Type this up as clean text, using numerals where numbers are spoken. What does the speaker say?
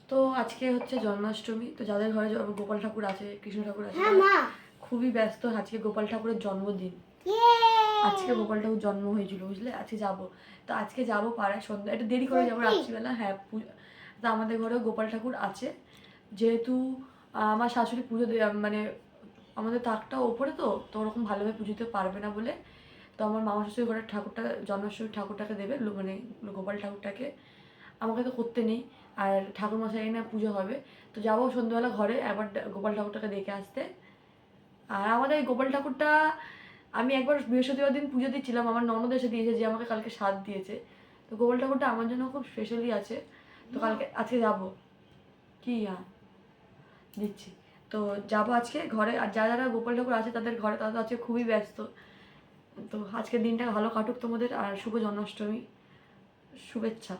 তো আজকে হচ্ছে জন্মাষ্টমী, তো যাদের ঘরে গোপাল ঠাকুর আছে, কৃষ্ণ ঠাকুর আছে, খুবই ব্যস্ত। আজকে গোপাল ঠাকুরের জন্মদিন, আজকে গোপাল ঠাকুর জন্ম হয়েছিল বুঝলে। আজকে যাব, তো আজকে যাবো পাড়ায় সন্ধ্যা, একটু দেরি করে যাবো রাত্রিবেলা। হ্যাঁ, তো আমাদের ঘরেও গোপাল ঠাকুর আছে, যেহেতু আমার শাশুড়ি পুজো মানে আমাদের তাকটা ওপরে, তো ওরকম ভালোভাবে পুজোতে পারবে না বলে, তো আমার মামা শাশুড়ি ঘরের ঠাকুরটা, জন্মাষ্টমীর ঠাকুরটাকে দেবে, মানে গোপাল ঠাকুরটাকে। আমাকে তো করতে নেই, আর ঠাকুর মশাই না পুজো হবে, তো যাবো সন্ধ্যাবেলা ঘরে একবার গোপাল ঠাকুরটাকে দেখে আসতে। আর আমাদের এই গোপাল ঠাকুরটা আমি একবার বৃহস্পতিবার দিন পুজো দিচ্ছিলাম, আমার ননদ এসে দিয়েছে, যে আমাকে কালকে স্বাদ দিয়েছে। তো গোপাল ঠাকুরটা আমার জন্য খুব স্পেশালি আছে, তো কালকে আজকে যাবো। কি দিচ্ছি, তো যাবো আজকে ঘরে। আর যারা যারা গোপাল ঠাকুর আছে তাদের ঘরে, তারা তো আজকে খুবই ব্যস্ত। তো আজকের দিনটা ভালো কাটুক তোমাদের, আর শুভ জন্মাষ্টমী, শুভেচ্ছা।